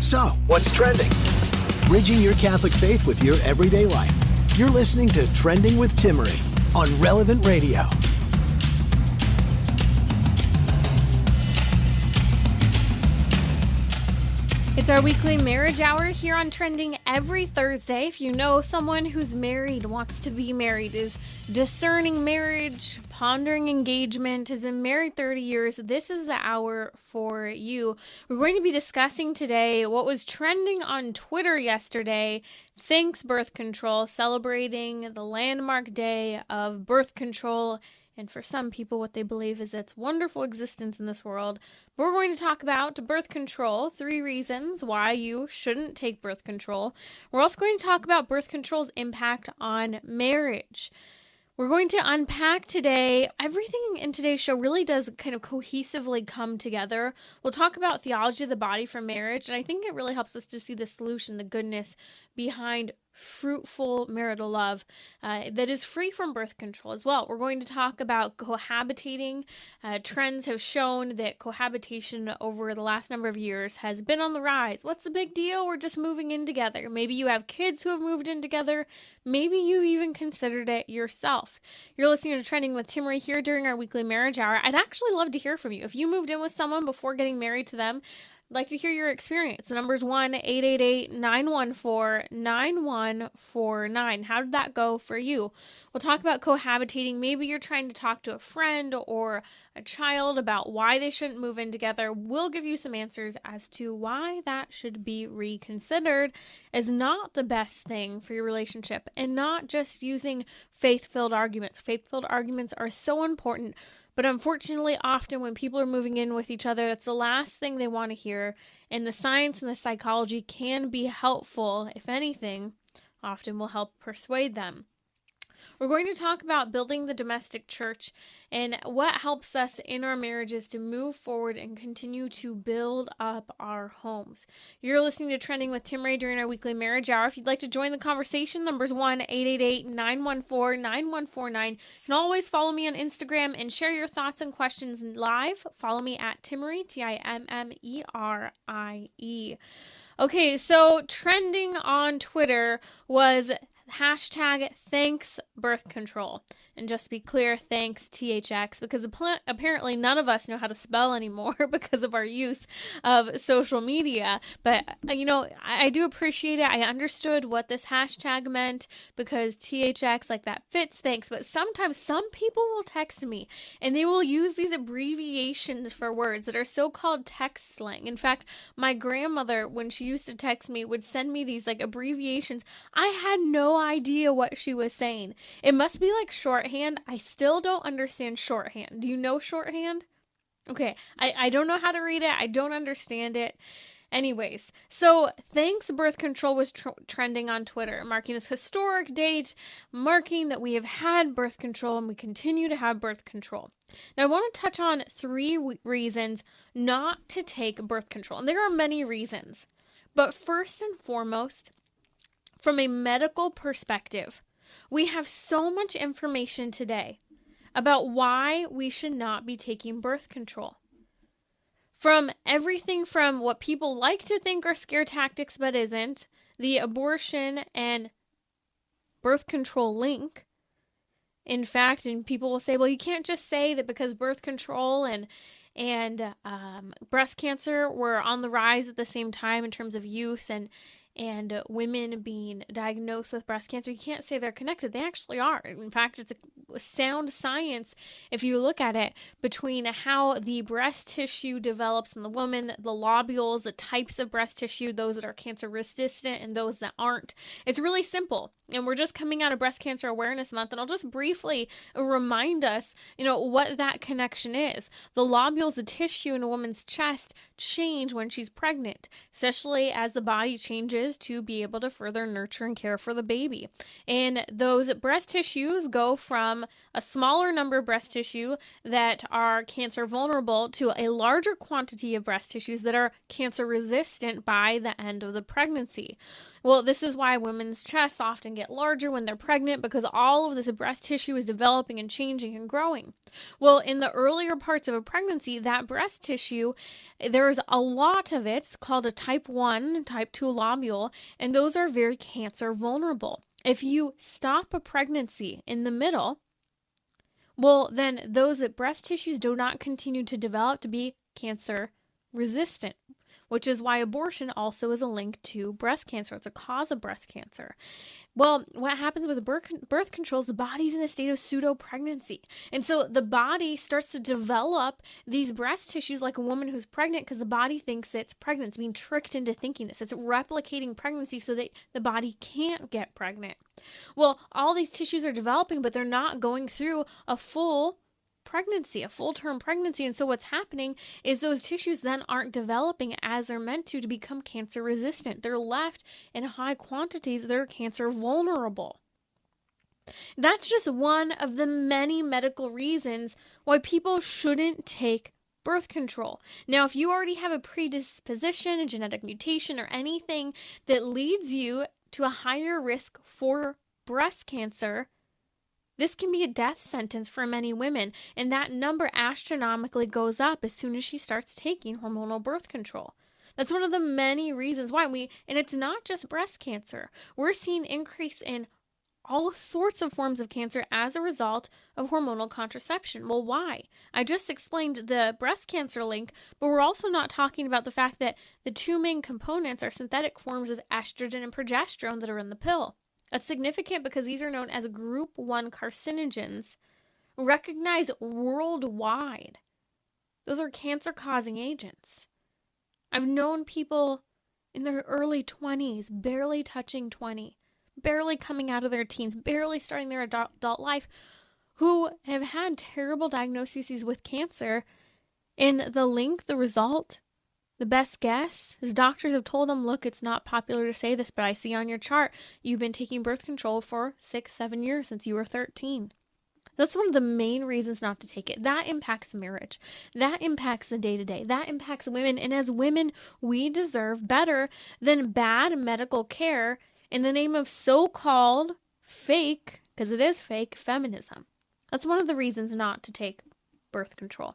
So, what's trending? Bridging your Catholic faith with your everyday life. You're listening to Trending with Timmery on Relevant Radio. It's our weekly marriage hour here on Trending every Thursday. If you know someone who's married, wants to be married, is discerning marriage, pondering engagement, has been married 30 years, this is the hour for you. We're going to be discussing today what was trending on Twitter yesterday. Thanks Birth Control, celebrating the landmark day of birth control, and for some people, what they believe is its wonderful existence in this world. We're going to talk about birth control, 3 reasons why you shouldn't take birth control. We're also going to talk about birth control's impact on marriage. We're going to unpack today. Everything in today's show really does kind of cohesively come together. We'll talk about theology of the body for marriage, and I think it really helps us to see the solution, the goodness behind fruitful marital love that is free from birth control as well. We're going to talk about cohabitating. Trends have shown that cohabitation over the last number of years has been on the rise. What's the big deal? We're just moving in together. Maybe you have kids who have moved in together. Maybe you've even considered it yourself. You're listening to Trending with Timmery here during our weekly marriage hour. I'd actually love to hear from you. If you moved in with someone before getting married to them, I'd like to hear your experience. The number's 1-888-914-9149. How did that go for you? We'll talk about cohabitating. Maybe you're trying to talk to a friend or a child about why they shouldn't move in together. We'll give you some answers as to why that should be reconsidered as not the best thing for your relationship, and not just using faith-filled arguments. Faith-filled arguments are so important. But unfortunately, often when people are moving in with each other, that's the last thing they want to hear. And the science and the psychology can be helpful, if anything, often will help persuade them. We're going to talk about building the domestic church and what helps us in our marriages to move forward and continue to build up our homes. You're listening to Trending with Timmery during our weekly marriage hour. If you'd like to join the conversation, number's 1-888-914-9149. You can always follow me on Instagram and share your thoughts and questions live. Follow me at Timmery, Timmerie. Okay, so trending on Twitter was hashtag thanks birth control. And just to be clear, thanks THX, because apparently none of us know how to spell anymore because of our use of social media. But, you know, I do appreciate it. I understood what this hashtag meant because THX, like that fits, thanks. But sometimes some people will text me and they will use these abbreviations for words that are so-called text slang. In fact, my grandmother, when she used to text me, would send me these like abbreviations. I had no idea what she was saying. It must be like shorthand. I still don't understand shorthand. Do you know shorthand? Okay, I don't know how to read it. I don't understand it. Anyways, so thanks birth control was trending on Twitter, marking this historic date, marking that we have had birth control and we continue to have birth control. Now, I want to touch on 3 reasons not to take birth control. And there are many reasons. But first and foremost, from a medical perspective, we have so much information today about why we should not be taking birth control. From everything from what people like to think are scare tactics but isn't, the abortion and birth control link. In fact, and people will say, well, you can't just say that because birth control and breast cancer were on the rise at the same time in terms of use and women being diagnosed with breast cancer, you can't say they're connected. They actually are. In fact, it's a sound science, if you look at it, between how the breast tissue develops in the woman, the lobules, the types of breast tissue, those that are cancer resistant and those that aren't. It's really simple. And we're just coming out of Breast Cancer Awareness Month, and I'll just briefly remind us, what that connection is. The lobules, the tissue in a woman's chest, change when she's pregnant, especially as the body changes to be able to further nurture and care for the baby. And those breast tissues go from from a smaller number of breast tissue that are cancer vulnerable to a larger quantity of breast tissues that are cancer resistant by the end of the pregnancy. Well, this is why women's chests often get larger when they're pregnant, because all of this breast tissue is developing and changing and growing. Well, in the earlier parts of a pregnancy, that breast tissue, there's a lot of it. It's called a type 1, type 2 lobule, and those are very cancer vulnerable. If you stop a pregnancy in the middle, well, then those breast tissues do not continue to develop to be cancer resistant, which is why abortion also is a link to breast cancer. It's a cause of breast cancer. Well, what happens with birth control is the body's in a state of pseudo-pregnancy. And so the body starts to develop these breast tissues like a woman who's pregnant because the body thinks it's pregnant. It's being tricked into thinking this. It's replicating pregnancy so that the body can't get pregnant. Well, all these tissues are developing, but they're not going through a full pregnancy, a full-term pregnancy. And so what's happening is those tissues then aren't developing as they're meant to become cancer resistant. They're left in high quantities that are cancer vulnerable. That's just one of the many medical reasons why people shouldn't take birth control. Now, if you already have a predisposition, a genetic mutation, or anything that leads you to a higher risk for breast cancer, this can be a death sentence for many women, and that number astronomically goes up as soon as she starts taking hormonal birth control. That's one of the many reasons why and it's not just breast cancer. We're seeing increase in all sorts of forms of cancer as a result of hormonal contraception. Well, why? I just explained the breast cancer link, but we're also not talking about the fact that the two main components are synthetic forms of estrogen and progesterone that are in the pill. That's significant because these are known as group 1 carcinogens, recognized worldwide. Those are cancer-causing agents. I've known people in their early 20s, barely touching 20, barely coming out of their teens, barely starting their adult life, who have had terrible diagnoses with cancer, and the result, the best guess is doctors have told them, look, it's not popular to say this, but I see on your chart you've been taking birth control for 6-7 years since you were 13. That's one of the main reasons not to take it. That impacts marriage. That impacts the day-to-day. That impacts women. And as women, we deserve better than bad medical care in the name of so-called fake, because it is fake, feminism. That's one of the reasons not to take birth control.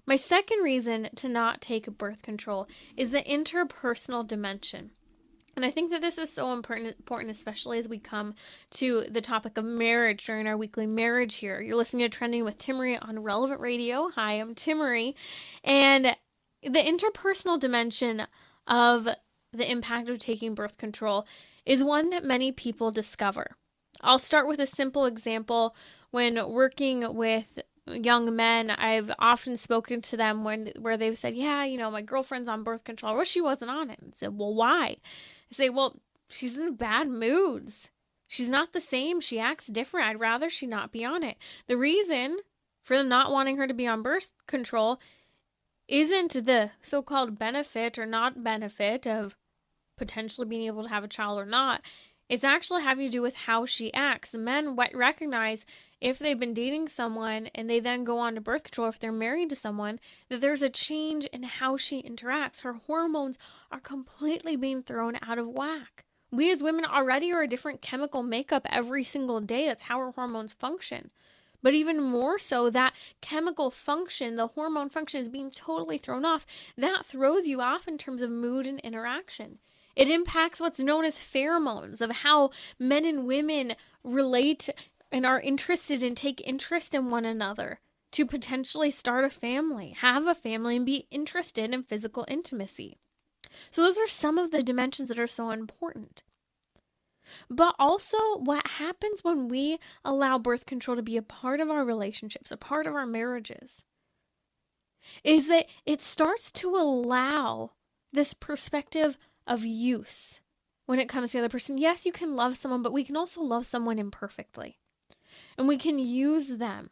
My second reason to not take birth control is the interpersonal dimension. And I think that this is so important, especially as we come to the topic of marriage during our weekly marriage here. You're listening to Trending with Timmery on Relevant Radio. Hi, I'm Timmery. And the interpersonal dimension of the impact of taking birth control is one that many people discover. I'll start with a simple example. When working with young men, I've often spoken to them where they've said, yeah, my girlfriend's on birth control. Well, she wasn't on it. And I said, well, why? I say, well, she's in bad moods. She's not the same. She acts different. I'd rather she not be on it. The reason for not wanting her to be on birth control isn't the so-called benefit or not benefit of potentially being able to have a child or not. It's actually having to do with how she acts. Men recognize if they've been dating someone and they then go on to birth control, if they're married to someone, that there's a change in how she interacts. Her hormones are completely being thrown out of whack. We as women already are a different chemical makeup every single day. That's how our hormones function. But even more so, that chemical function, the hormone function, is being totally thrown off. That throws you off in terms of mood and interaction. It impacts what's known as pheromones, of how men and women relate and are interested and take interest in one another to potentially start a family, have a family, and be interested in physical intimacy. So those are some of the dimensions that are so important. But also what happens when we allow birth control to be a part of our relationships, a part of our marriages, is that it starts to allow this perspective of use when it comes to the other person. Yes, you can love someone, but we can also love someone imperfectly. And we can use them.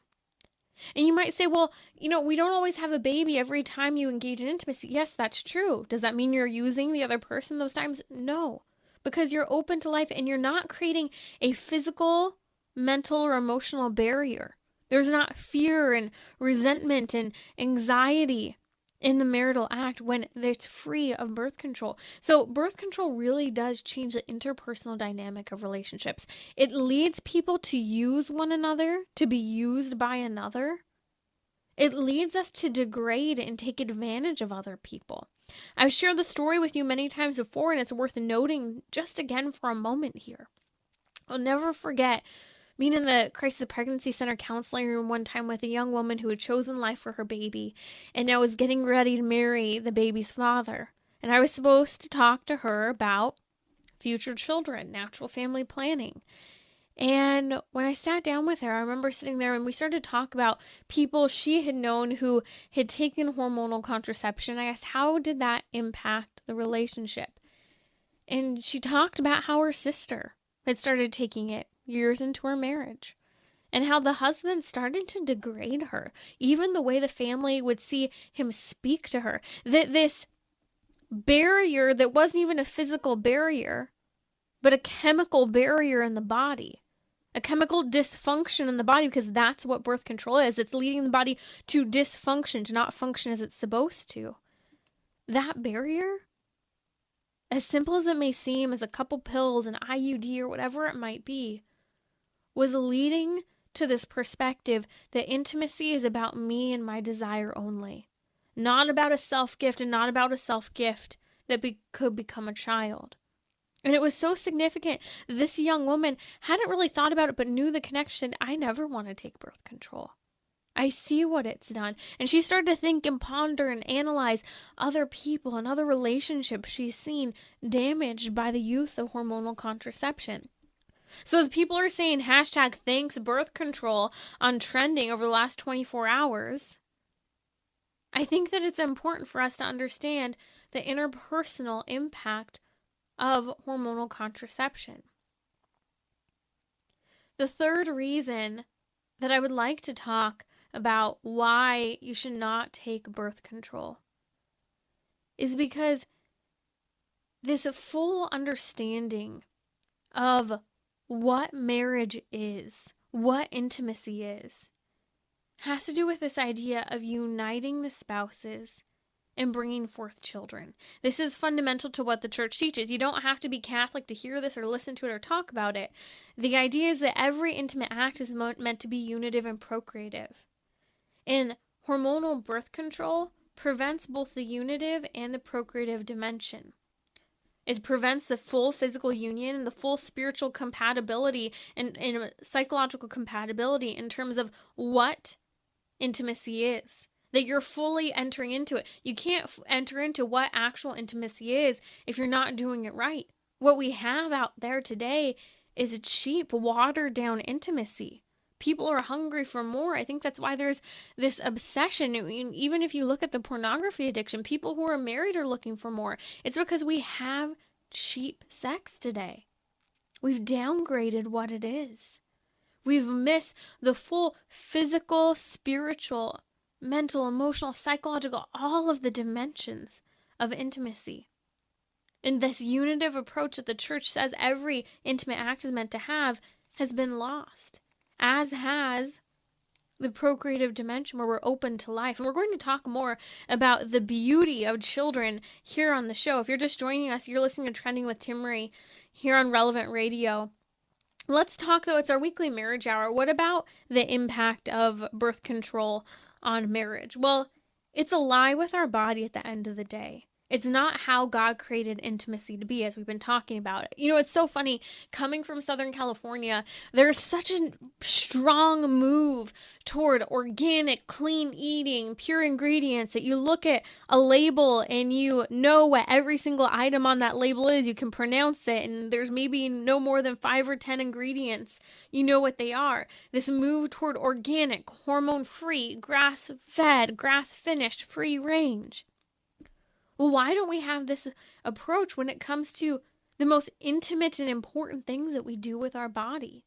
And you might say, well, we don't always have a baby every time you engage in intimacy. Yes, that's true. Does that mean you're using the other person those times? No, because you're open to life and you're not creating a physical mental or emotional barrier. There's not fear and resentment and anxiety in the marital act when it's free of birth control. So birth control really does change the interpersonal dynamic of relationships. It leads people to use one another, to be used by another. It leads us to degrade and take advantage of other people. I've shared the story with you many times before, and it's worth noting just again for a moment here. I'll never forget being in the crisis pregnancy center counseling room one time with a young woman who had chosen life for her baby and now was getting ready to marry the baby's father. And I was supposed to talk to her about future children, natural family planning. And when I sat down with her, I remember sitting there and we started to talk about people she had known who had taken hormonal contraception. I asked, how did that impact the relationship? And she talked about how her sister had started taking it years into her marriage, and how the husband started to degrade her, even the way the family would see him speak to her. That this barrier that wasn't even a physical barrier, but a chemical barrier in the body, a chemical dysfunction in the body, because that's what birth control is. It's leading the body to dysfunction, to not function as it's supposed to. That barrier, as simple as it may seem, as a couple pills, an IUD, or whatever it might be, was leading to this perspective that intimacy is about me and my desire only. Not about a self-gift, and not about a self-gift that could become a child. And it was so significant. This young woman hadn't really thought about it, but knew the connection. I never want to take birth control. I see what it's done. And she started to think and ponder and analyze other people and other relationships she's seen damaged by the use of hormonal contraception. So as people are saying hashtag thanks birth control on trending over the last 24 hours, I think that it's important for us to understand the interpersonal impact of hormonal contraception. The third reason that I would like to talk about why you should not take birth control is because this full understanding of what marriage is, what intimacy is, has to do with this idea of uniting the spouses and bringing forth children. This is fundamental to what the church teaches. You don't have to be Catholic to hear this or listen to it or talk about it. The idea is that every intimate act is meant to be unitive and procreative. And hormonal birth control prevents both the unitive and the procreative dimension. It prevents the full physical union and the full spiritual compatibility and psychological compatibility in terms of what intimacy is. That you're fully entering into it. You can't enter into what actual intimacy is if you're not doing it right. What we have out there today is a cheap, watered down intimacy. People are hungry for more. I think that's why there's this obsession. Even if you look at the pornography addiction, people who are married are looking for more. It's because we have cheap sex today. We've downgraded what it is. We've missed the full physical, spiritual, mental, emotional, psychological, all of the dimensions of intimacy. And this unitive approach that the church says every intimate act is meant to have has been lost, as has the procreative dimension where we're open to life. And we're going to talk more about the beauty of children here on the show. If you're just joining us, you're listening to Trending with Timmery here on Relevant Radio. Let's talk, though. It's our weekly marriage hour. What about the impact of birth control on marriage? Well, it's a lie with our body at the end of the day. It's not how God created intimacy to be, as we've been talking about. You know, it's so funny, coming from Southern California, there's such a strong move toward organic, clean eating, pure ingredients, that you look at a label and you know what every single item on that label is. You can pronounce it, and there's maybe no more than 5 or 10 ingredients. You know what they are. This move toward organic, hormone-free, grass-fed, grass-finished, free range. Well, why don't we have this approach when it comes to the most intimate and important things that we do with our body?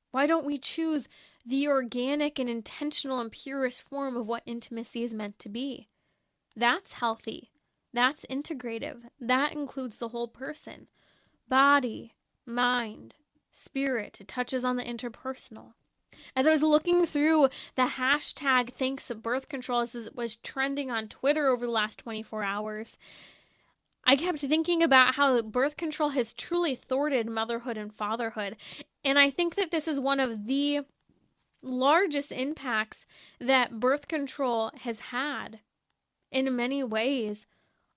Why don't we choose the organic and intentional and purest form of what intimacy is meant to be? That's healthy. That's integrative. That includes the whole person. Body, mind, spirit. It touches on the interpersonal. As I was looking through the hashtag thanks birth control as it was trending on Twitter over the last 24 hours, I kept thinking about how birth control has truly thwarted motherhood and fatherhood. And I think that this is one of the largest impacts that birth control has had in many ways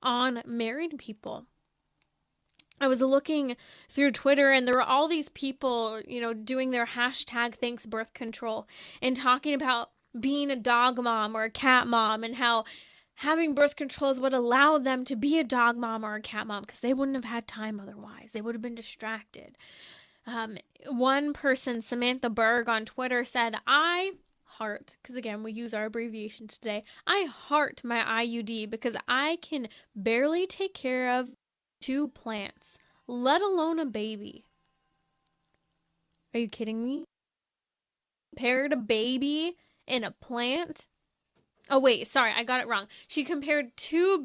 on married people. I was looking through Twitter and there were all these people, doing their hashtag thanks birth control and talking about being a dog mom or a cat mom and how having birth control is what allowed them to be a dog mom or a cat mom because they wouldn't have had time otherwise. They would have been distracted. One person, Samantha Berg on Twitter, said, I heart, because again, we use our abbreviations today, I heart my IUD because I can barely take care of 2 plants, let alone a baby. Are you kidding me? Compared a baby and a plant? Oh wait, sorry, I got it wrong. She compared 2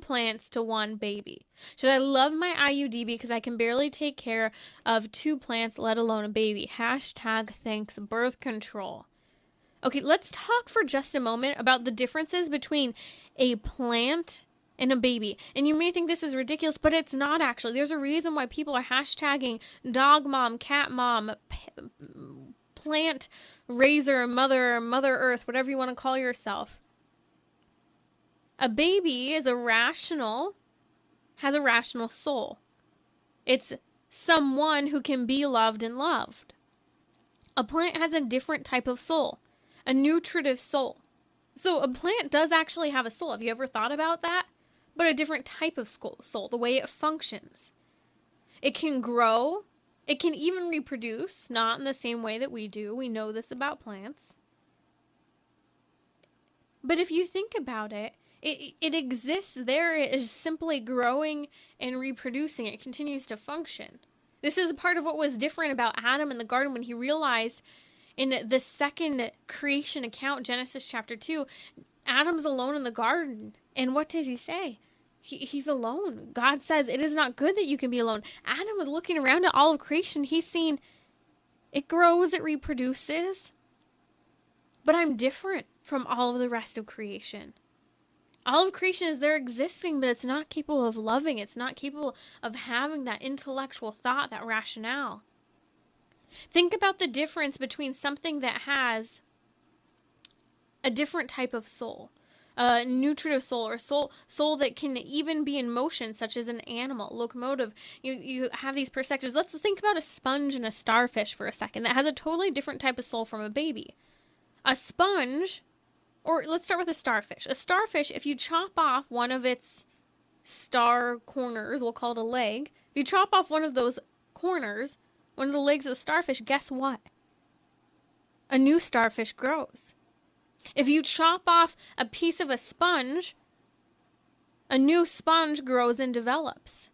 plants to 1 baby. Should I love my IUD because I can barely take care of 2 plants, let alone a baby? Hashtag thanks birth control. Okay, let's talk for just a moment about the differences between a plant and a baby. And you may think this is ridiculous, but it's not actually. There's a reason why people are hashtagging dog mom, cat mom, plant raiser, mother earth, whatever you want to call yourself. A baby is has a rational soul. It's someone who can be loved and loved. A plant has a different type of soul, a nutritive soul. So a plant does actually have a soul. Have you ever thought about that? But a different type of soul, the way it functions. It can grow. It can even reproduce, not in the same way that we do. We know this about plants. But if you think about it, it exists there. It is simply growing and reproducing. It continues to function. This is part of what was different about Adam in the garden when he realized in the second creation account, Genesis chapter 2, Adam's alone in the garden. And what does he say? He's alone. God says, it is not good that you can be alone. Adam was looking around at all of creation. He's seen it grows, it reproduces. But I'm different from all of the rest of creation. All of creation is there existing, but it's not capable of loving. It's not capable of having that intellectual thought, that rationale. Think about the difference between something that has a different type of soul. A nutritive soul or soul that can even be in motion, such as an animal, locomotive. You have these perspectives. Let's think about a sponge and a starfish for a second that has a totally different type of soul from a baby. A sponge, or let's start with a starfish. A starfish, if you chop off one of its star corners, we'll call it a leg. If you chop off one of those corners, one of the legs of the starfish, guess what? A new starfish grows. If you chop off a piece of a sponge, a new sponge grows and develops.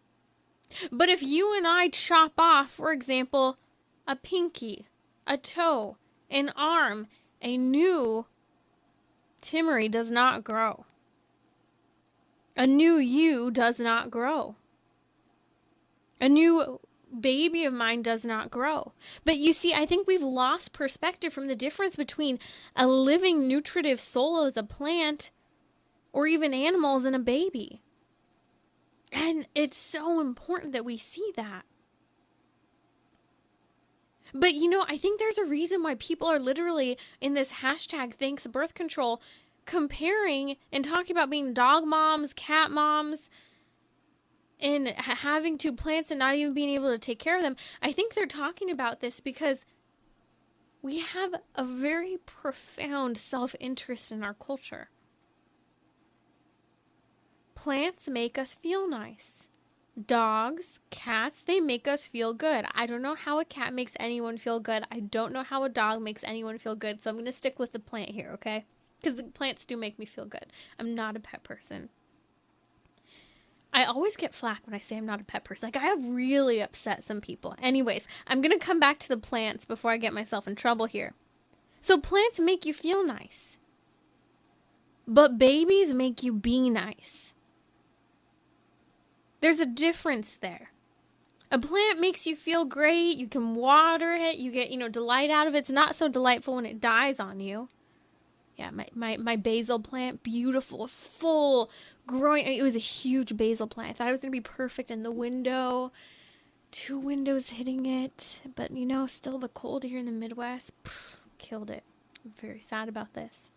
But if you and I chop off, for example, a pinky, a toe, an arm, a new Timmery does not grow. A new you does not grow. A new baby of mine does not grow. But you see, I think we've lost perspective from the difference between a living nutritive soul as a plant or even animals and a baby. And it's so important that we see that. But I think there's a reason why people are literally in this hashtag thanks birth control comparing and talking about being dog moms, cat moms, and having 2 plants and not even being able to take care of them. I think they're talking about this because we have a very profound self-interest in our culture. Plants make us feel nice. Dogs, cats, they make us feel good. I don't know how a cat makes anyone feel good. I don't know how a dog makes anyone feel good. So I'm going to stick with the plant here, okay? Because the plants do make me feel good. I'm not a pet person. I always get flack when I say I'm not a pet person. Like, I have really upset some people. Anyways, I'm going to come back to the plants before I get myself in trouble here. So plants make you feel nice. But babies make you be nice. There's a difference there. A plant makes you feel great. You can water it. You get, delight out of it. It's not so delightful when it dies on you. Yeah, my basil plant, beautiful, full, growing. It was a huge basil plant. I thought it was going to be perfect in the window. 2 windows hitting it. But, still the cold here in the Midwest. Killed it. I'm very sad about this.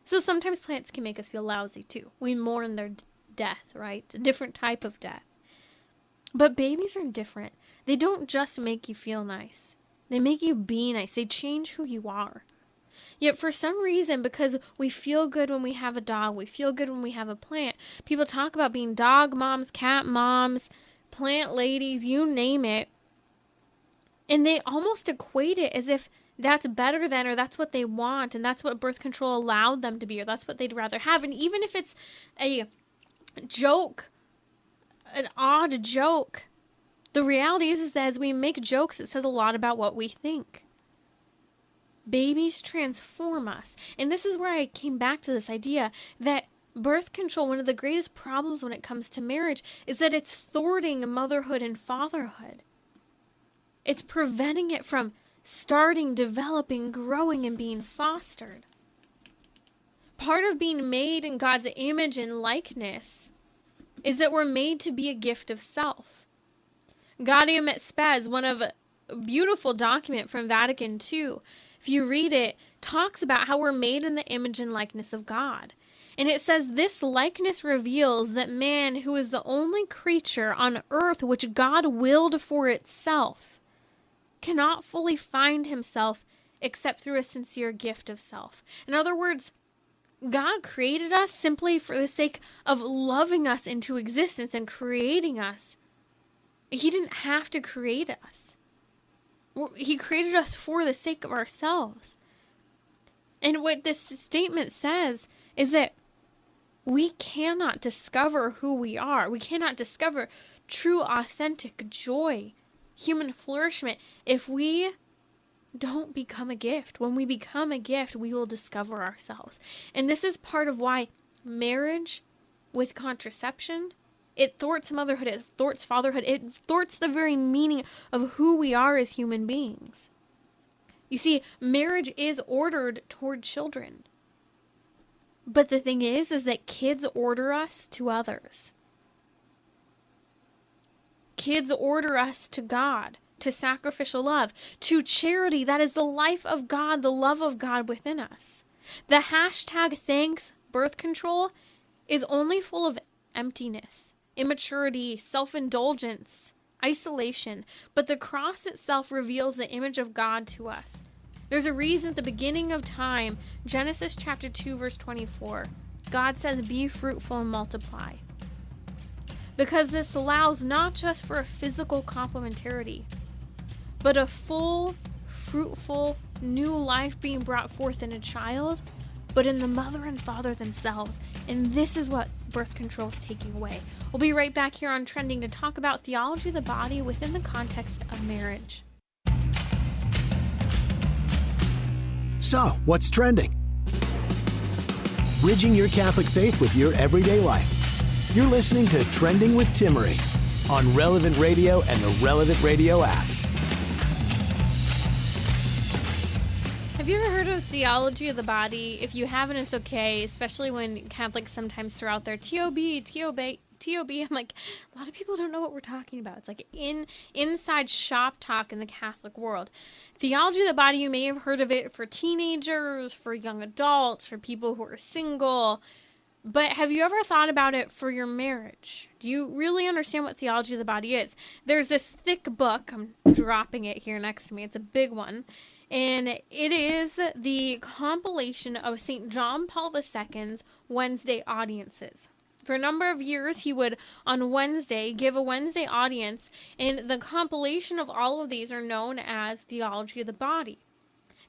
So sometimes plants can make us feel lousy too. We mourn their death, right? A different type of death. But babies are different. They don't just make you feel nice. They make you be nice. They change who you are. Yet for some reason, because we feel good when we have a dog, we feel good when we have a plant, people talk about being dog moms, cat moms, plant ladies, you name it. And they almost equate it as if that's better than, or that's what they want, and that's what birth control allowed them to be, or that's what they'd rather have. And even if it's a joke, an odd joke, the reality is that as we make jokes, it says a lot about what we think. Babies transform us. And this is where I came back to this idea that birth control, one of the greatest problems when it comes to marriage, is that it's thwarting motherhood and fatherhood. It's preventing it from starting, developing, growing, and being fostered. Part of being made in God's image and likeness is that we're made to be a gift of self. Gaudium et Spes, one of a beautiful document from Vatican II, if you read it, talks about how we're made in the image and likeness of God. And it says this likeness reveals that man, who is the only creature on earth which God willed for itself, cannot fully find himself except through a sincere gift of self. In other words, God created us simply for the sake of loving us into existence and creating us. He didn't have to create us. He created us for the sake of ourselves. And what this statement says is that we cannot discover who we are. We cannot discover true, authentic joy, human flourishment, if we don't become a gift. When we become a gift, we will discover ourselves. And this is part of why marriage with contraception, it thwarts motherhood, it thwarts fatherhood, it thwarts the very meaning of who we are as human beings. You see, marriage is ordered toward children. But the thing is that kids order us to others. Kids order us to God, to sacrificial love, to charity. That is the life of God, the love of God within us. The hashtag thanks birth control is only full of emptiness, immaturity, self-indulgence, isolation. But the cross itself reveals the image of God to us. There's a reason at the beginning of time, Genesis chapter 2, verse 24, God says, "Be fruitful and multiply." Because this allows not just for a physical complementarity, but a full, fruitful, new life being brought forth in a child, but in the mother and father themselves. And this is what birth control is taking away. We'll be right back here on Trending to talk about theology of the body within the context of marriage. So, what's trending? Bridging your Catholic faith with your everyday life. You're listening to Trending with Timmery on Relevant Radio and the Relevant Radio app. Have you ever heard of theology of the body? If you haven't, it's okay, especially when Catholics sometimes throw out their TOB. I'm like, a lot of people don't know what we're talking about. It's like inside shop talk in the Catholic world. Theology of the body, you may have heard of it for teenagers, for young adults, for people who are single. But have you ever thought about it for your marriage? Do you really understand what theology of the body is? There's this thick book. I'm dropping it here next to me. It's a big one. And it is the compilation of St. John Paul II's Wednesday audiences. For a number of years, he would, on Wednesday, give a Wednesday audience, and the compilation of all of these are known as Theology of the Body.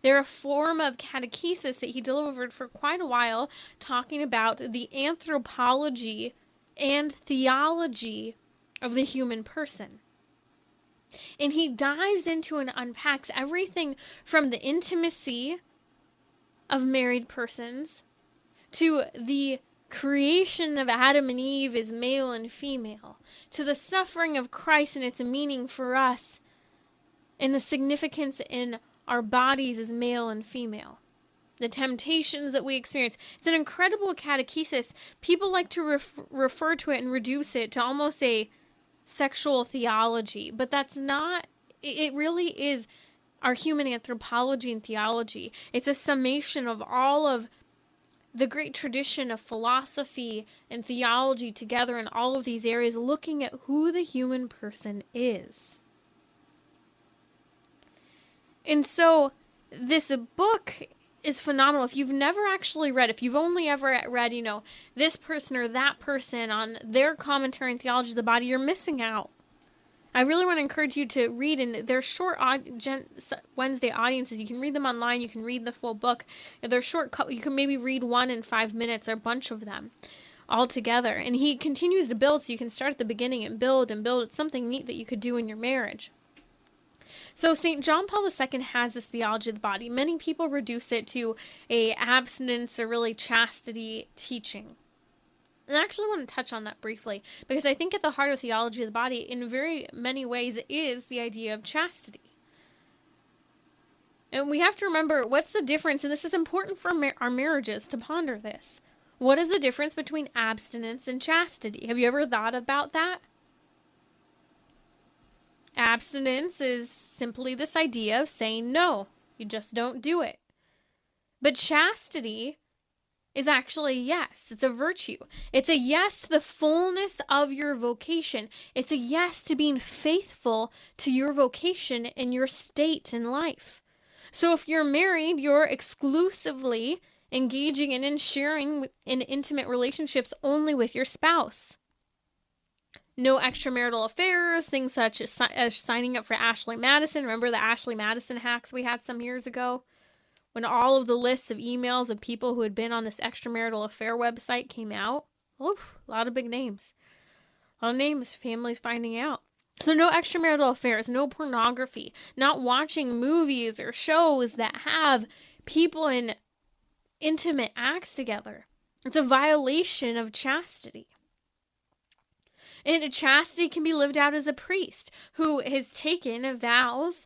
They're a form of catechesis that he delivered for quite a while, talking about the anthropology and theology of the human person. And he dives into and unpacks everything from the intimacy of married persons to the creation of Adam and Eve is male and female, to the suffering of Christ and its meaning for us, and the significance in our bodies as male and female, the temptations that we experience. It's an incredible catechesis. People like to refer to it and reduce it to almost a sexual theology, but that's not. It really is our human anthropology and theology. It's a summation of all of the great tradition of philosophy and theology together in all of these areas, looking at who the human person is. And so this book is phenomenal. If you've never actually read, if you've only ever read, this person or that person on their commentary and theology of the body, you're missing out. I really want to encourage you to read, and they're short Wednesday audiences. You can read them online. You can read the full book. They're short. You can maybe read one in 5 minutes or a bunch of them all together. And he continues to build, so you can start at the beginning and build and build. It's something neat that you could do in your marriage. So St. John Paul II has this theology of the body. Many people reduce it to a abstinence or really chastity teaching. And I actually want to touch on that briefly, because I think at the heart of theology of the body, in very many ways, is the idea of chastity. And we have to remember, what's the difference, and this is important for our marriages to ponder this. What is the difference between abstinence and chastity? Have you ever thought about that? Abstinence is simply this idea of saying no. You just don't do it. But chastity is actually a yes. It's a virtue. It's a yes to the fullness of your vocation. It's a yes to being faithful to your vocation and your state in life. So if you're married, you're exclusively engaging in and sharing in intimate relationships only with your spouse. No extramarital affairs, things such as signing up for Ashley Madison. Remember the Ashley Madison hacks we had some years ago? When all of the lists of emails of people who had been on this extramarital affair website came out. Oof, a lot of big names. A lot of names, families finding out. So no extramarital affairs, no pornography, not watching movies or shows that have people in intimate acts together. It's a violation of chastity. And chastity can be lived out as a priest who has taken vows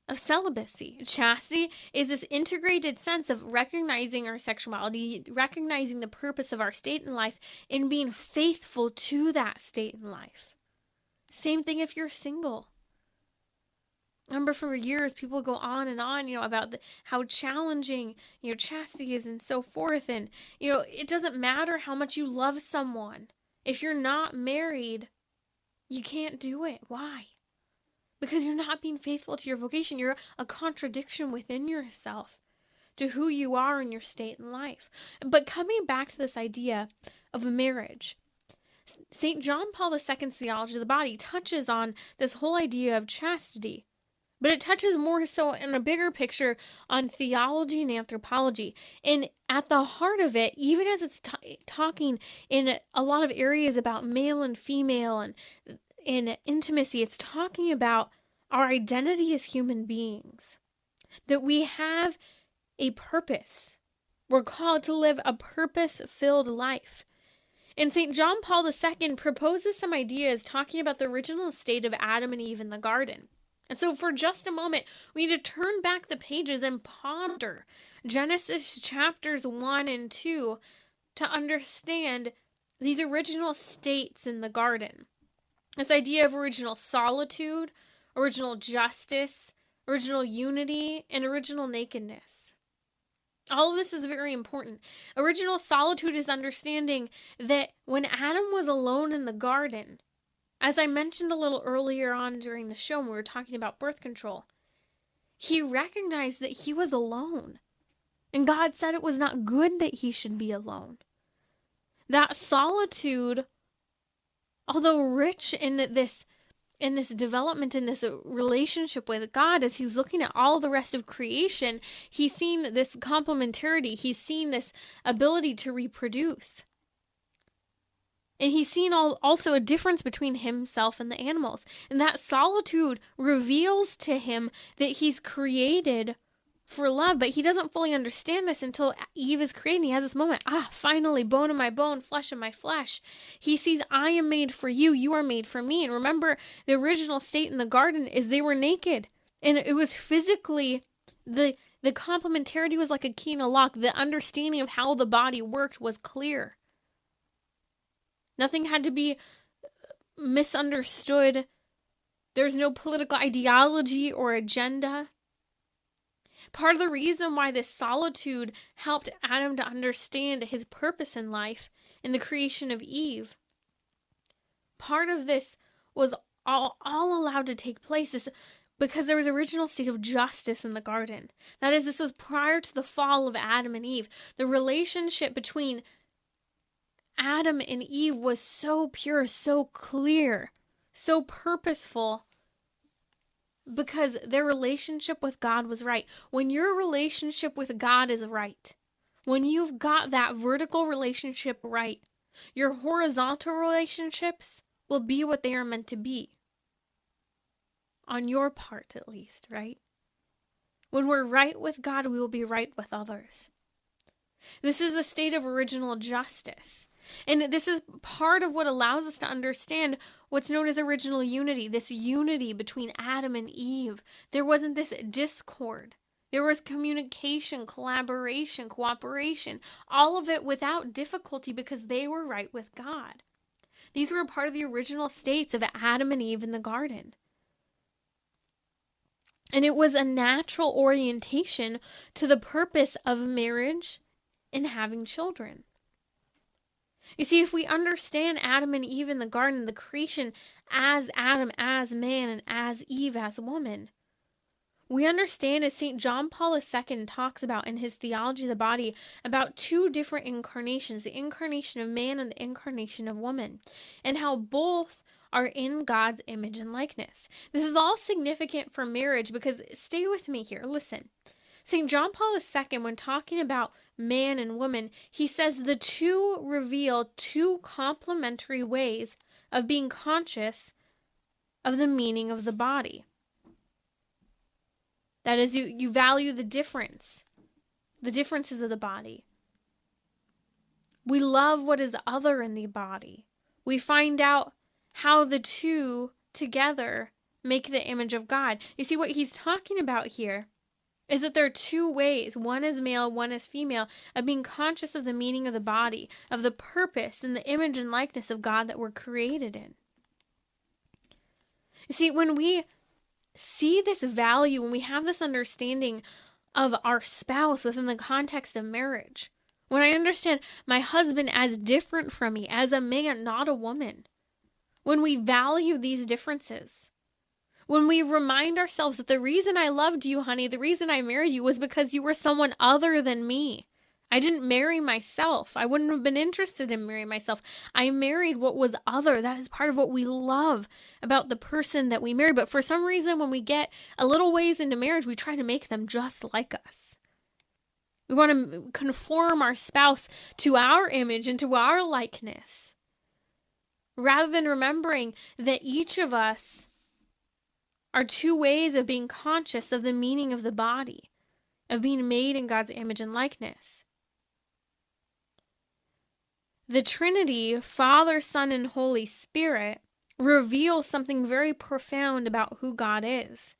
of celibacy. Chastity is this integrated sense of recognizing our sexuality, recognizing the purpose of our state in life, and being faithful to that state in life. Same thing if you're single. I remember for years people go on and on, about how challenging, chastity is and so forth. And, it doesn't matter how much you love someone. If you're not married, you can't do it. Why? Because you're not being faithful to your vocation. You're a contradiction within yourself to who you are in your state in life. But coming back to this idea of marriage, St. John Paul II's theology of the body touches on this whole idea of chastity. But it touches more so in a bigger picture on theology and anthropology. And at the heart of it, even as it's talking in a lot of areas about male and female and in intimacy, it's talking about our identity as human beings. That we have a purpose. We're called to live a purpose-filled life. And St. John Paul II proposes some ideas talking about the original state of Adam and Eve in the garden. And so for just a moment, we need to turn back the pages and ponder Genesis chapters 1 and 2 to understand these original states in the garden. This idea of original solitude, original justice, original unity, and original nakedness. All of this is very important. Original solitude is understanding that when Adam was alone in the garden, as I mentioned a little earlier on during the show when we were talking about birth control, he recognized that he was alone. And God said it was not good that he should be alone. That solitude, although rich in this development, in this relationship with God, as he's looking at all the rest of creation, he's seen this complementarity. He's seen this ability to reproduce. And he's seen also a difference between himself and the animals. And that solitude reveals to him that he's created for love, but he doesn't fully understand this until Eve is created. He has this moment, finally, bone of my bone, flesh of my flesh. He sees, I am made for you, you are made for me. And remember, the original state in the garden is they were naked. And it was physically, the complementarity was like a key in a lock. The understanding of how the body worked was clear. Nothing had to be misunderstood. There's no political ideology or agenda. Part of the reason why this solitude helped Adam to understand his purpose in life in the creation of Eve, part of this was all allowed to take place because there was original state of justice in the garden. That is, this was prior to the fall of Adam and Eve. The relationship between Adam and Eve was so pure, so clear, so purposeful, because their relationship with God was right. When your relationship with God is right, when you've got that vertical relationship right, your horizontal relationships will be what they are meant to be. On your part, at least, right? When we're right with God, we will be right with others. This is a state of original justice. And this is part of what allows us to understand what's known as original unity, this unity between Adam and Eve. There wasn't this discord. There was communication, collaboration, cooperation, all of it without difficulty because they were right with God. These were a part of the original states of Adam and Eve in the garden. And it was a natural orientation to the purpose of marriage and having children. You see, if we understand Adam and Eve in the garden, the creation as Adam, as man, and as Eve, as woman, we understand, as St. John Paul II talks about in his Theology of the Body, about two different incarnations, the incarnation of man and the incarnation of woman, and how both are in God's image and likeness. This is all significant for marriage because, stay with me here, listen. St. John Paul II, when talking about man and woman, he says the two reveal two complementary ways of being conscious of the meaning of the body. That is, you value the differences of the body. We love what is other in the body. We find out how the two together make the image of God. You see, what he's talking about here is that there are two ways, one is male, one is female, of being conscious of the meaning of the body, of the purpose and the image and likeness of God that we're created in. You see, when we see this value, when we have this understanding of our spouse within the context of marriage, when I understand my husband as different from me, as a man, not a woman, when we value these differences, when we remind ourselves that the reason I loved you, honey, the reason I married you was because you were someone other than me. I didn't marry myself. I wouldn't have been interested in marrying myself. I married what was other. That is part of what we love about the person that we marry. But for some reason, when we get a little ways into marriage, we try to make them just like us. We want to conform our spouse to our image and to our likeness, rather than remembering that each of us are two ways of being conscious of the meaning of the body, of being made in God's image and likeness. The Trinity, Father, Son, and Holy Spirit, reveal something very profound about who God is.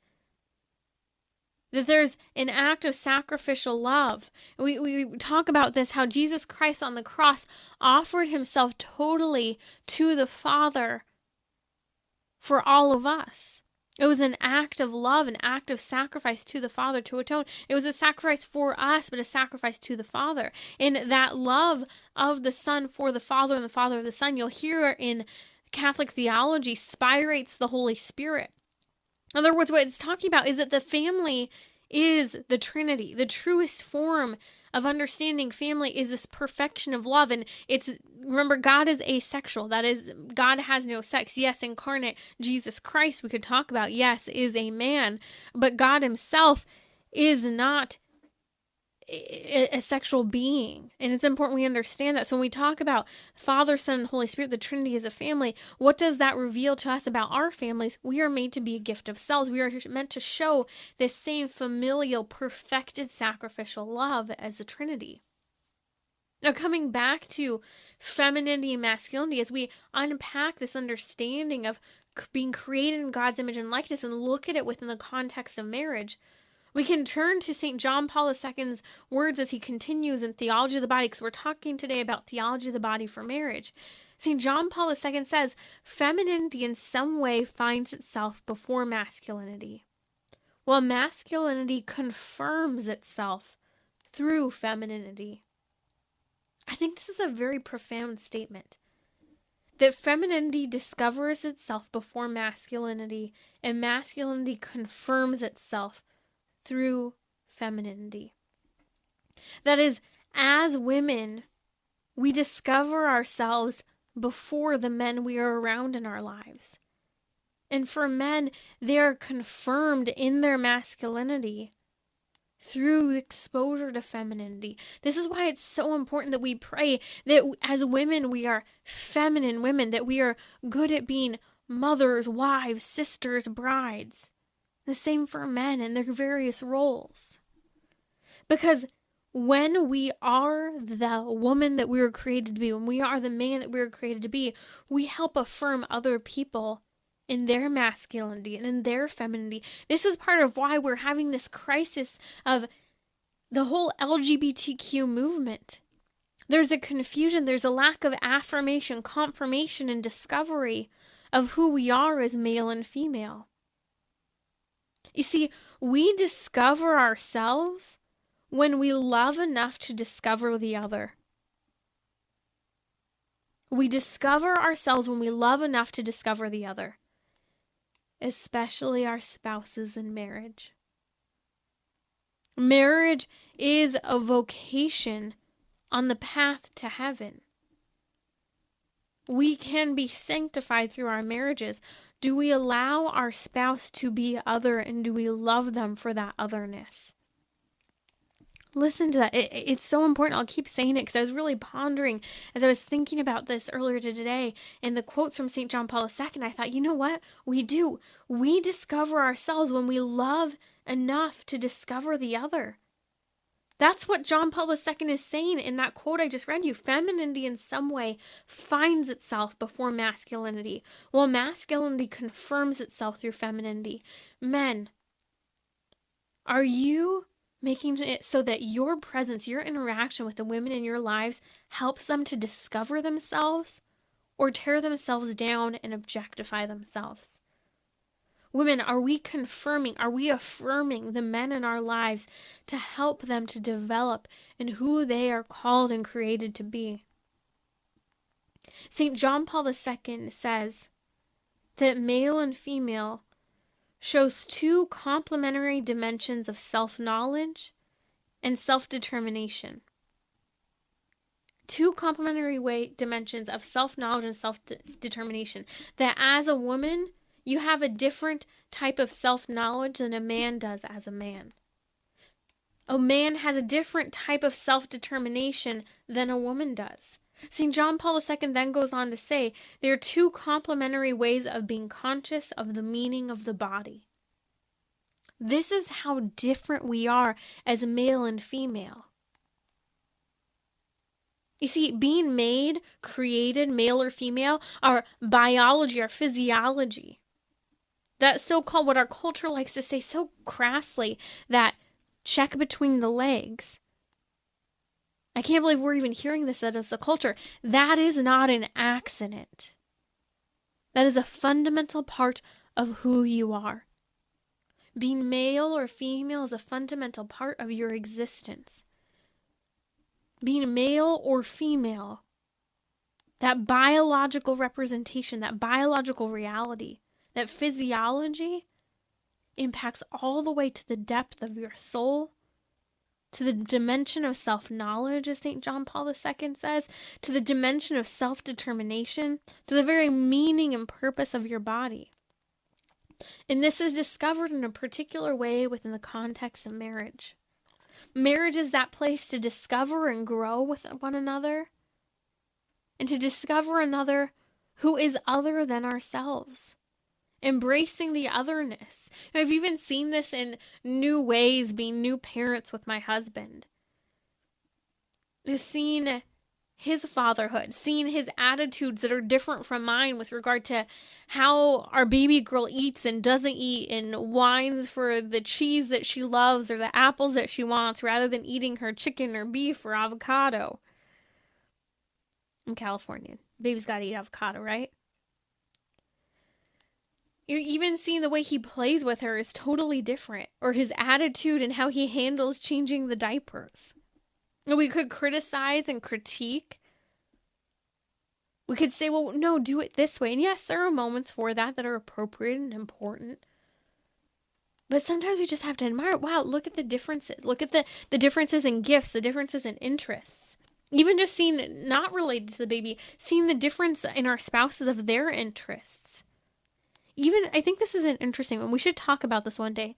That there's an act of sacrificial love. We talk about this, how Jesus Christ on the cross offered himself totally to the Father for all of us. It was an act of love, an act of sacrifice to the Father to atone. It was a sacrifice for us, but a sacrifice to the Father. And that love of the Son for the Father and the Father of the Son, you'll hear in Catholic theology, spirates the Holy Spirit. In other words, what it's talking about is that the family is the Trinity. The truest form of understanding family is this perfection of love. And remember, God is asexual. That is, God has no sex. Yes, incarnate Jesus Christ, we could talk about, yes, is a man. But God himself is not a sexual being. And it's important we understand that. So when we talk about Father, Son, and Holy Spirit, the Trinity as a family, what does that reveal to us about our families? We are made to be a gift of selves. We are meant to show this same familial, perfected, sacrificial love as the Trinity. Now, coming back to femininity and masculinity, as we unpack this understanding of being created in God's image and likeness and look at it within the context of marriage, we can turn to St. John Paul II's words as he continues in Theology of the Body, because we're talking today about theology of the body for marriage. St. John Paul II says, femininity in some way finds itself before masculinity, while masculinity confirms itself through femininity. I think this is a very profound statement, that femininity discovers itself before masculinity, and masculinity confirms itself through femininity. That is, as women, we discover ourselves before the men we are around in our lives. And for men, they are confirmed in their masculinity through exposure to femininity. This is why it's so important that we pray that as women, we are feminine women, that we are good at being mothers, wives, sisters, brides. The same for men in their various roles. Because when we are the woman that we were created to be, when we are the man that we were created to be, we help affirm other people in their masculinity and in their femininity. This is part of why we're having this crisis of the whole LGBTQ movement. There's a confusion, there's a lack of affirmation, confirmation, and discovery of who we are as male and female. You see, we discover ourselves when we love enough to discover the other. We discover ourselves when we love enough to discover the other, especially our spouses in marriage. Marriage is a vocation on the path to heaven. We can be sanctified through our marriages. Do we allow our spouse to be other, and do we love them for that otherness? Listen to that. It's so important. I'll keep saying it because I was really pondering as I was thinking about this earlier today, and the quotes from St. John Paul II. I thought, you know what? We do. We discover ourselves when we love enough to discover the other. That's what John Paul II is saying in that quote I just read you. Femininity in some way finds itself before masculinity, while masculinity confirms itself through femininity. Men, are you making it so that your presence, your interaction with the women in your lives helps them to discover themselves or tear themselves down and objectify themselves? Women, are we confirming, are we affirming the men in our lives to help them to develop in who they are called and created to be? St. John Paul II says that male and female shows two complementary dimensions of self-knowledge and self-determination. Two complementary dimensions of self-knowledge and self-determination. That as a woman, you have a different type of self-knowledge than a man does as a man. A man has a different type of self-determination than a woman does. St. John Paul II then goes on to say there are two complementary ways of being conscious of the meaning of the body. This is how different we are as male and female. You see, being made, created, male or female, our biology, our physiology, that so-called, what our culture likes to say so crassly, that check between the legs. I can't believe we're even hearing this as a culture. That is not an accident. That is a fundamental part of who you are. Being male or female is a fundamental part of your existence. Being male or female, that biological representation, that biological reality, that physiology impacts all the way to the depth of your soul, to the dimension of self-knowledge, as St. John Paul II says, to the dimension of self-determination, to the very meaning and purpose of your body. And this is discovered in a particular way within the context of marriage. Marriage is that place to discover and grow with one another, and to discover another who is other than ourselves. Embracing the otherness. I've even seen this in new ways, being new parents with my husband. I've seen his fatherhood, seeing his attitudes that are different from mine with regard to how our baby girl eats and doesn't eat and whines for the cheese that she loves or the apples that she wants rather than eating her chicken or beef or avocado. I'm Californian. Baby's got to eat avocado, right? You're even seeing the way he plays with her is totally different, or his attitude and how he handles changing the diapers. We could criticize and critique. We could say, well, no, do it this way. And yes, there are moments for that are appropriate and important. But sometimes we just have to admire, wow, look at the differences. Look at the differences in gifts, the differences in interests. Even just seeing, not related to the baby, seeing the difference in our spouses of their interests. Even, I think this is an interesting one. We should talk about this one day.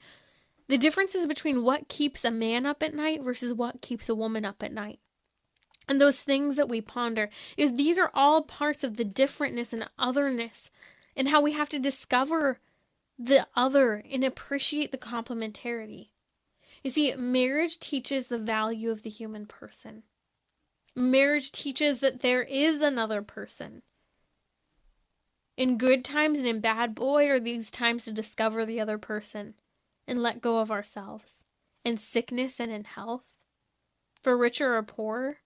The differences between what keeps a man up at night versus what keeps a woman up at night. And those things that we ponder, is these are all parts of the differentness and otherness, and how we have to discover the other and appreciate the complementarity. You see, marriage teaches the value of the human person. Marriage teaches that there is another person. In good times and in bad, boy, are these times to discover the other person and let go of ourselves. In sickness and in health, for richer or poorer,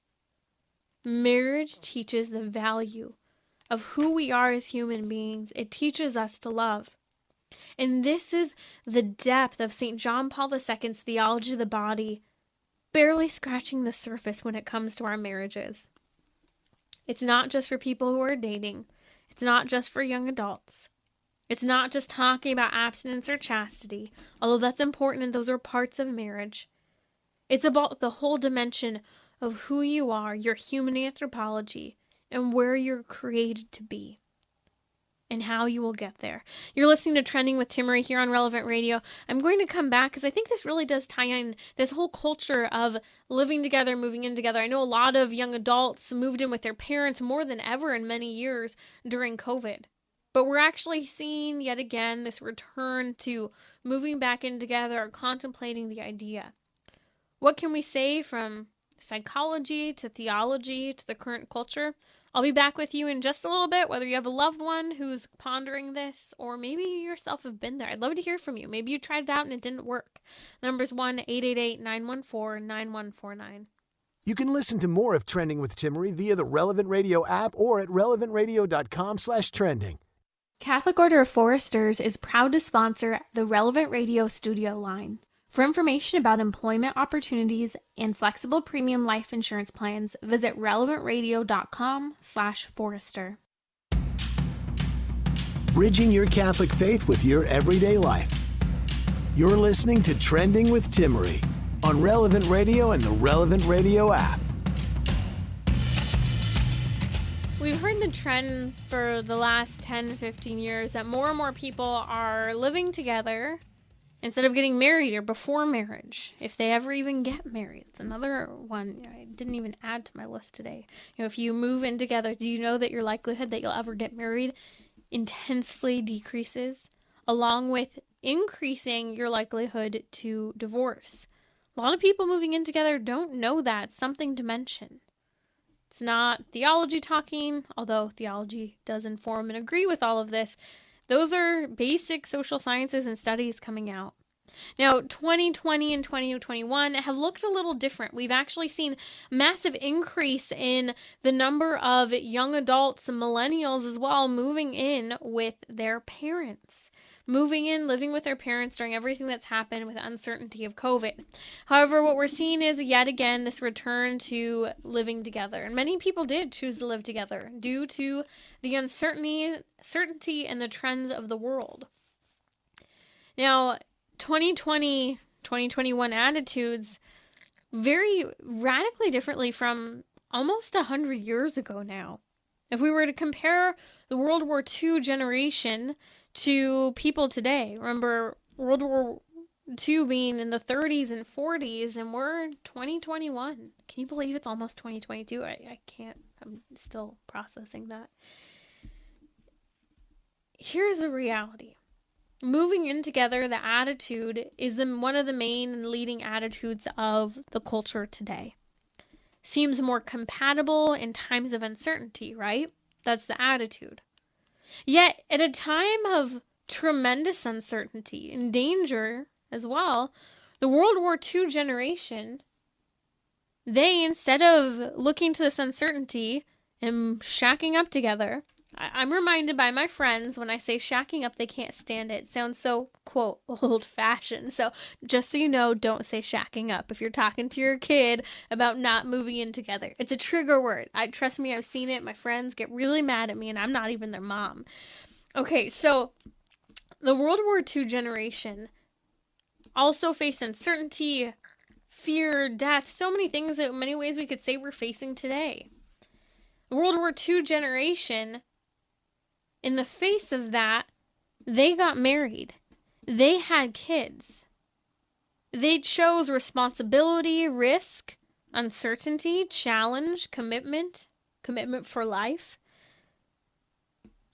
marriage teaches the value of who we are as human beings. It teaches us to love. And this is the depth of St. John Paul II's Theology of the Body, barely scratching the surface when it comes to our marriages. It's not just for people who are dating. It's not just for young adults. It's not just talking about abstinence or chastity, although that's important and those are parts of marriage. It's about the whole dimension of who you are, your human anthropology, and where you're created to be, and how you will get there. You're listening to Trending with Timmery here on Relevant Radio. I'm going to come back because I think this really does tie in this whole culture of living together, moving in together. I know a lot of young adults moved in with their parents more than ever in many years during COVID. But we're actually seeing yet again this return to moving back in together or contemplating the idea. What can we say from psychology to theology to the current culture? I'll be back with you in just a little bit, whether you have a loved one who's pondering this, or maybe you yourself have been there. I'd love to hear from you. Maybe you tried it out and it didn't work. The number's 1-888-914-9149. You can listen to more of Trending with Timmery via the Relevant Radio app or at relevantradio.com/trending. Catholic Order of Foresters is proud to sponsor the Relevant Radio studio line. For information about employment opportunities and flexible premium life insurance plans, visit relevantradio.com/forester. Bridging your Catholic faith with your everyday life. You're listening to Trending with Timmery on Relevant Radio and the Relevant Radio app. We've heard the trend for the last 10, 15 years that more and more people are living together instead of getting married or before marriage, if they ever even get married. It's another one I didn't even add to my list today. If you move in together, do you know that your likelihood that you'll ever get married intensely decreases, along with increasing your likelihood to divorce? A lot of people moving in together don't know that. It's something to mention. It's not theology talking, although theology does inform and agree with all of this. Those are basic social sciences and studies coming out. Now, 2020 and 2021 have looked a little different. We've actually seen massive increase in the number of young adults and millennials as well moving in with their parents. Moving in, living with their parents during everything that's happened with the uncertainty of COVID. However, what we're seeing is yet again this return to living together. And many people did choose to live together due to the uncertainty and the trends of the world. Now, 2020, 2021 attitudes very radically differently from almost 100 years ago now. If we were to compare the World War II generation to people today, remember World War to being in the 30s and 40s, and we're 2021. Can you believe it's almost 2022? I can't. I'm still processing that. Here's the reality. Moving in together, the attitude is one of the main and leading attitudes of the culture today. Seems more compatible in times of uncertainty, right? That's the attitude. Yet, at a time of tremendous uncertainty and danger as well, the World War II generation, they, instead of looking to this uncertainty and shacking up together, I'm reminded by my friends when I say shacking up, they can't stand it. It sounds so, quote, old-fashioned. So just so you know, don't say shacking up if you're talking to your kid about not moving in together. It's a trigger word. Trust me, I've seen it. My friends get really mad at me, and I'm not even their mom. Okay, so the World War II generation also faced uncertainty, fear, death, so many things that in many ways we could say we're facing today. The World War II generation, in the face of that, they got married. They had kids. They chose responsibility, risk, uncertainty, challenge, commitment for life,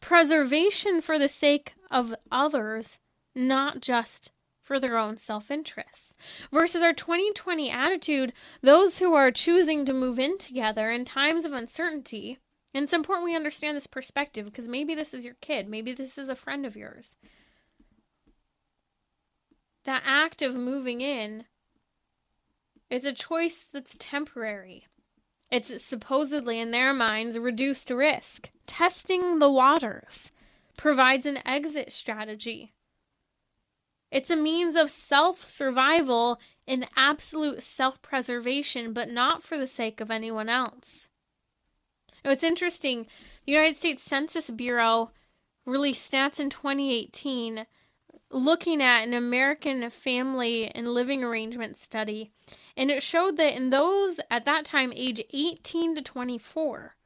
preservation for the sake of others, not just for their own self-interest. Versus our 2020 attitude, those who are choosing to move in together in times of uncertainty. And it's important we understand this perspective, because maybe this is your kid, maybe this is a friend of yours. That act of moving in is a choice that's temporary. It's supposedly, in their minds, reduced risk. Testing the waters provides an exit strategy. It's a means of self-survival and absolute self-preservation, but not for the sake of anyone else. Now, it's interesting. The United States Census Bureau released stats in 2018 looking at an American family and living arrangement study, and it showed that in those at that time age 18 to 24,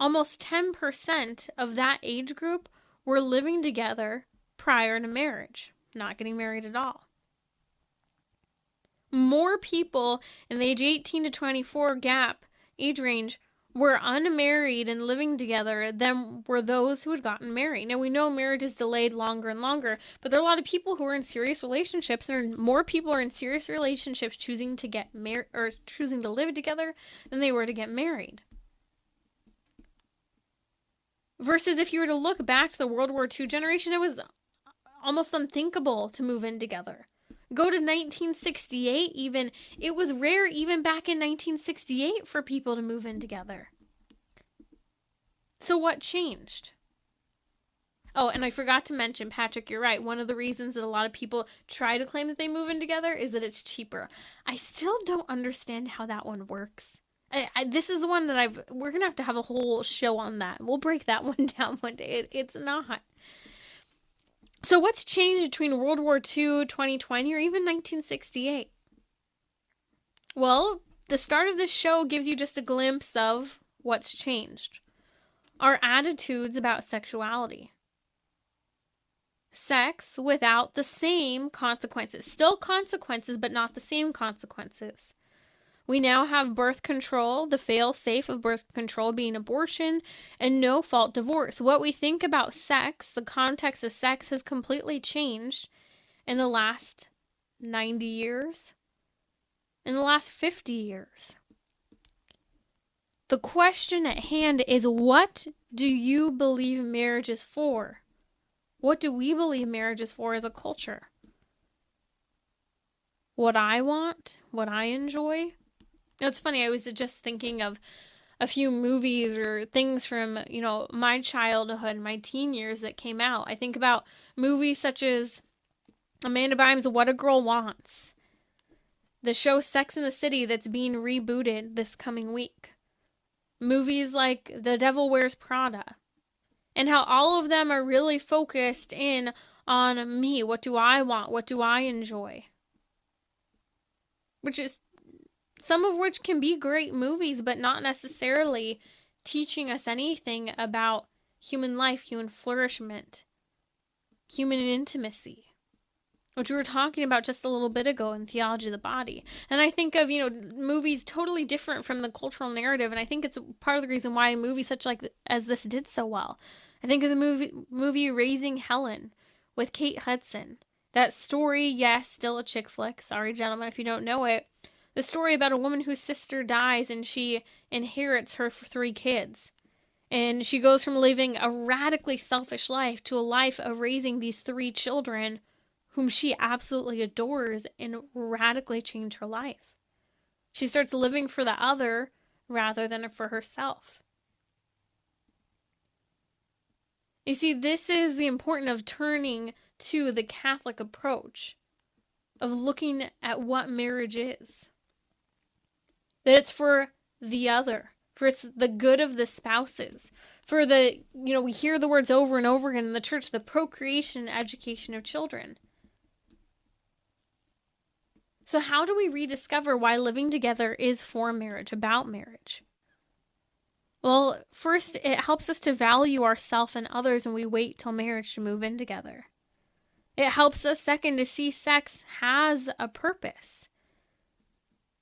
almost 10% of that age group were living together prior to marriage, not getting married at all. More people in the age 18 to 24 gap age range were unmarried and living together than were those who had gotten married. Now, we know marriage is delayed longer and longer, but there are a lot of people who are in serious relationships, and more people are in serious relationships choosing to get married or choosing to live together than they were to get married. Versus if you were to look back to the World War II generation, it was almost unthinkable to move in together. Go to 1968 even. It was rare even back in 1968 for people to move in together. So what changed? Oh, and I forgot to mention, Patrick, you're right. One of the reasons that a lot of people try to claim that they move in together is that it's cheaper. I still don't understand how that one works. This is the one that we're going to have a whole show on that. We'll break that one down one day. It's not. So what's changed between World War II, 2020, or even 1968? Well, the start of this show gives you just a glimpse of what's changed. Our attitudes about sexuality. Sex without the same consequences. Still consequences, but not the same consequences. We now have birth control, the fail-safe of birth control being abortion, and no-fault divorce. What we think about sex, the context of sex, has completely changed in the last 90 years, in the last 50 years. The question at hand is, what do you believe marriage is for? What do we believe marriage is for as a culture? What I want, what I enjoy. It's funny, I was just thinking of a few movies or things from, my childhood, my teen years that came out. I think about movies such as Amanda Bynes' What a Girl Wants, the show Sex and the City that's being rebooted this coming week, movies like The Devil Wears Prada, and how all of them are really focused in on me. What do I want? What do I enjoy? Which is some of which can be great movies, but not necessarily teaching us anything about human life, human flourishment, human intimacy. which we were talking about just a little bit ago in Theology of the Body. And I think of, movies totally different from the cultural narrative, and I think it's part of the reason why movies such as this did so well. I think of the movie Raising Helen with Kate Hudson. That story, yes, still a chick flick. Sorry, gentlemen, if you don't know it. The story about a woman whose sister dies and she inherits her 3 kids. And she goes from living a radically selfish life to a life of raising these 3 children whom she absolutely adores and radically change her life. She starts living for the other rather than for herself. You see, this is the importance of turning to the Catholic approach of looking at what marriage is. That it's for the other, for it's the good of the spouses, for the, we hear the words over and over again in the church, the procreation and education of children. So how do we rediscover why living together is for marriage, about marriage? Well, first, it helps us to value ourselves and others when we wait till marriage to move in together. It helps us, second, to see sex has a purpose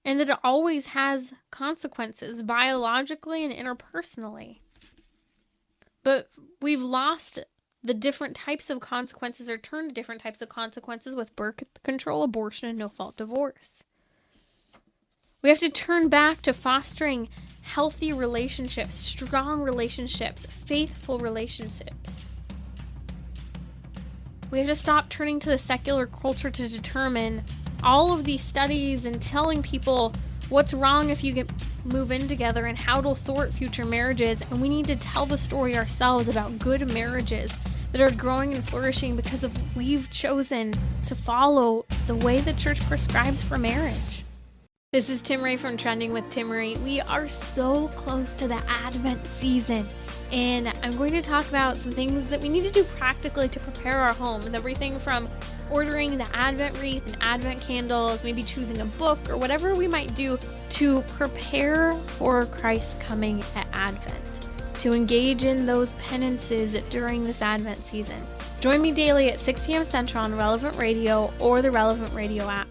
and that it always has consequences, biologically and interpersonally. But we've lost the different types of consequences, or turned to different types of consequences with birth control, abortion, and no-fault divorce. We have to turn back to fostering healthy relationships, strong relationships, faithful relationships. We have to stop turning to the secular culture to determine all of these studies and telling people what's wrong if you move in together and how to thwart future marriages. And we need to tell the story ourselves about good marriages that are growing and flourishing because we've chosen to follow the way the church prescribes for marriage. This is Timmerie from Trending with Timmerie. We are so close to the Advent season, and I'm going to talk about some things that we need to do practically to prepare our homes. Everything from ordering the Advent wreath and Advent candles, maybe choosing a book or whatever we might do to prepare for Christ's coming at Advent, to engage in those penances during this Advent season. Join me daily at 6 p.m. Central on Relevant Radio or the Relevant Radio app.